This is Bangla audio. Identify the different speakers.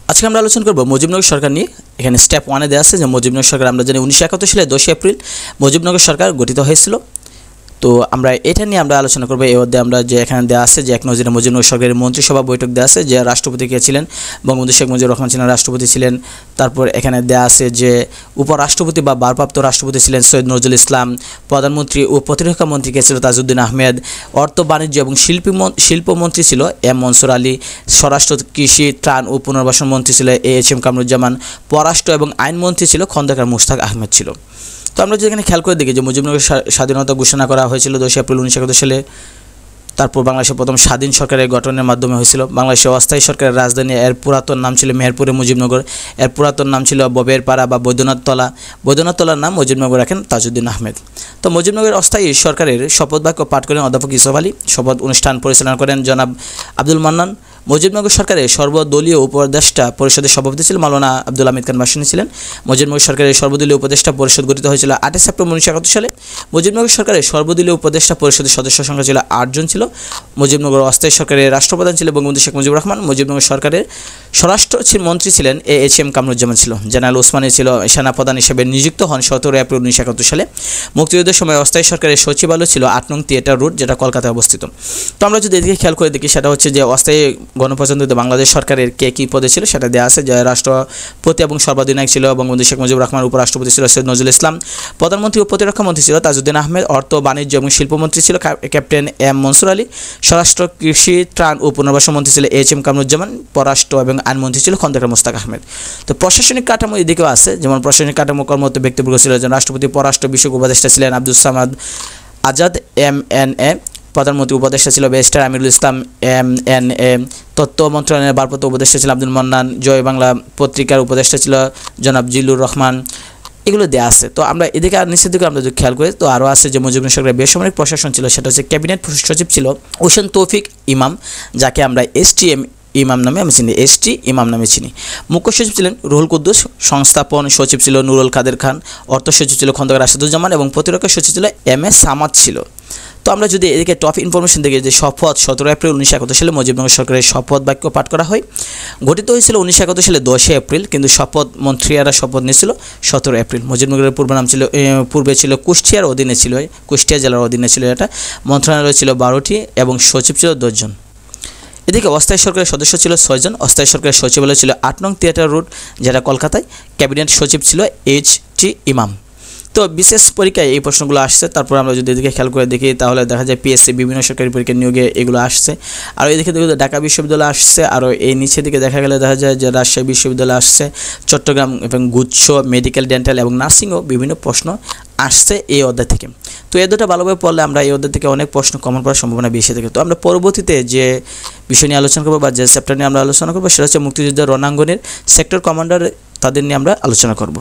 Speaker 1: আজকে আমরা আলোচনা করব মুজিবনগর সরকার নিয়ে। এখানে স্টেপ 1 এ দেওয়া আছে যে মুজিবনগর সরকার আমরা জানি 1971 সালে 10 এপ্রিল মুজিবনগর সরকার গঠিত হয়েছিল। তো আমরা এটা নিয়ে আমরা আলোচনা করব। এই অধ্যায়ে আমরা যে এখানে দেওয়া আছে যে এক নজিরে মুজিবনগর সরকারের মন্ত্রিসভা বৈঠক দেওয়া আছে, যে রাষ্ট্রপতি কে ছিলেন, বঙ্গবন্ধু শেখ মুজিবুর রহমান ছিলেন রাষ্ট্রপতি ছিলেন। তারপর এখানে দেওয়া আছে যে উপরাষ্ট্রপতি বা ভারপ্রাপ্ত রাষ্ট্রপতি ছিলেন সৈয়দ নজরুল ইসলাম, প্রধানমন্ত্রী ও প্রতিরক্ষা মন্ত্রী কে ছিল তাজউদ্দিন আহমেদ, অর্থ বাণিজ্য এবং শিল্পমন্ত্রী ছিল এম মনসুর আলী, স্বরাষ্ট্র কৃষি ত্রাণ ও পুনর্বাসন মন্ত্রী ছিল AHM কামরুজ্জামান, পররাষ্ট্র এবং আইনমন্ত্রী ছিল খন্দকার মুশতাক আহমেদ ছিল। তো আমরা যদি এখানে খেয়াল করে দেখি যে মুজিবনগর স্বাধীনতা ঘোষণা করা হয়েছিল 10 এপ্রিল 1971 সালে। তারপর বাংলাদেশের প্রথম স্বাধীন সরকারের গঠনের মাধ্যমে হয়েছিল। বাংলাদেশের অস্থায়ী সরকারের রাজধানী এর পুরাতন নাম ছিল মেহেরপুরে মুজিবনগর, এর পুরাতন নাম ছিল ববের পাড়া বা বৈদ্যনাথতলা। বৈদ্যনাথতলার নাম মুজিবনগর রাখেন তাজউদ্দিন আহমেদ। তো মুজিবনগরের অস্থায়ী সরকারের শপথ বাক্য পাঠ করেন অধ্যাপক ইউসুফ আলী, শপথ অনুষ্ঠান পরিচালনা করেন জনাব আব্দুল মান্নান। মুজিবনগর সরকারের সর্বদলীয় উপদেষ্টা পরিষদের সভাপতি ছিলেন মাওলানা আব্দুল হামিদ খান ভাসানী ছিলেন। মুজিবনগর সরকারের সর্বদলীয় উপদেষ্টা পরিষদ গঠিত হয়েছিল 28 সেপ্টেম্বর 1971 সালে। মুজিবনগর সরকারের সর্বদলীয় উপদেষ্টা পরিষদের সদস্য সংখ্যা ছিল 8 জন ছিল। মুজিবনগর অস্থায়ী সরকারের রাষ্ট্রপ্রধান ছিলেন বঙ্গবন্ধু শেখ মুজিবুর রহমান। মুজিবনগর সরকারের স্বরাষ্ট্র মন্ত্রী ছিলেন AHM কামরুজ্জামান ছিল। জেনারেল ওসমানী ছিল সেনাপ্রধান হিসেবে নিযুক্ত হন 17 এপ্রিল 1971 সালে। মুক্তিযুদ্ধের সময় অস্থায়ী সরকারের সচিবালয় ছিল 8 নং থিয়েটার রোড, যেটা কলকাতায় অবস্থিত। তো আমরা যদি এদিকে খেয়াল করে দেখি, সেটা হচ্ছে যে অস্থায়ী গণপ্রজাতন্ত্রী বাংলাদেশ সরকারের কে কী পদে ছিল সেটা দেওয়া আছে। যে রাষ্ট্রপতি এবং সর্বাধিনায়ক ছিল বঙ্গবন্ধু শেখ মুজিবুর রহমান, উপরাষ্ট্রপতি ছিল সৈয়দ নজরুল ইসলাম, প্রধানমন্ত্রী ও প্রতিরক্ষা মন্ত্রী ছিল তাজউদ্দিন আহমেদ, অর্থ বাণিজ্য এবং শিল্পমন্ত্রী ছিল ক্যাপ্টেন এম মনসুর আলী, স্বরাষ্ট্র কৃষি ত্রাণ ও পুনর্বাসন মন্ত্রী ছিল AHM কামরুজ্জামান, পররাষ্ট্র এবং আইনমন্ত্রী ছিল খন্দকার মুশতাক আহমেদ। তো প্রশাসনিক কাঠামো এদিকেও আছে, যেমন প্রশাসনিক কাঠামো কর্মরত ব্যক্তিবর্গ ছিল যেমন রাষ্ট্রপতি পররাষ্ট্র বিষয়ক উপদেষ্টা ছিলেন আব্দুল সামাদ আজাদ MNA, প্রধানমন্ত্রী উপদেষ্টা ছিল ব্যারিস্টার আমিরুল ইসলাম MNA, তথ্য মন্ত্রণালয়ের ভারপ্রাপ্ত উপদেষ্টা ছিল আব্দুল মান্নান, জয় বাংলা পত্রিকার উপদেষ্টা ছিল জনাব জিল্লুর রহমান। এগুলো দেওয়া আছে। তো আমরা এদিকে আর নিচের দিকে আমরা যদি খেয়াল করি, তো আরও আছে যে মুজিবনগর সরকারের বেসামরিক প্রশাসন ছিল, সেটা হচ্ছে ক্যাবিনেট সচিব ছিল হোসেন তৌফিক ইমাম, যাকে আমরা STM ইমাম নামে আমি চিনি, ST ইমাম নামে চিনি। মুখ্য সচিব ছিলেন রুহুল কুদ্দুস, সংস্থাপন সচিব ছিল নুরুল কাদের খান, অর্থ সচিব ছিল খন্দকার রাশেদুজ্জামান এবং প্রতিরক্ষা সচিব ছিল MA সামাদ ছিল। তো আমরা যদি এদিকে টপ ইনফরমেশন দেখি যে শপথ 17 এপ্রিল 1971 সালে মুজিবনগর সরকারের শপথ বাক্য পাঠ করা হয়। গঠিত হয়েছিল 1971 সালে 10 এপ্রিল, কিন্তু শপথ মন্ত্রীরা শপথ নিয়েছিল 17 এপ্রিল। মুজিবনগরের পূর্বে ছিল কুষ্টিয়ার অধীনে ছিল, কুষ্টিয়া জেলার অধীনে ছিল এটা। মন্ত্রণালয় ছিল 12টি এবং সচিব ছিল 10 জন। এদিকে অস্থায়ী সরকারের সদস্য ছিল 6 জন। অস্থায়ী সরকারের সচিবালয় ছিল 8 নং থিয়েটার রোড, যেটা কলকাতায়। ক্যাবিনেট সচিব ছিল HT ইমাম। তো বিশেষ পরীক্ষায় এই প্রশ্নগুলো আসছে। তারপর আমরা যদি এদিকে খেয়াল করে দেখি, তাহলে দেখা যায় PSC বিভিন্ন সরকারি পরীক্ষা নিয়োগে এগুলো আসছে। আর এদিকে দেখি ঢাকা বিশ্ববিদ্যালয় আসছে, আরও এই নিচের দিকে দেখা গেলে দেখা যায় যে রাজশাহী বিশ্ববিদ্যালয় আসছে, চট্টগ্রাম এবং গুচ্ছ, মেডিকেল, ডেন্টাল এবং নার্সিংও বিভিন্ন প্রশ্ন আসছে এই অধ্যায় থেকে। তো এই দুটো ভালোভাবে পড়লে আমরা এই অধ্যায় থেকে অনেক প্রশ্ন কমন করার সম্ভাবনা বেশি থাকে। তো আমরা পরবর্তীতে যে বিষয় নিয়ে আলোচনা করবো বা যে চ্যাপ্টার নিয়ে আমরা আলোচনা করবো, সেটা হচ্ছে মুক্তিযুদ্ধের রণাঙ্গনের সেক্টর কমান্ডার, তাদের নিয়ে আমরা আলোচনা করব।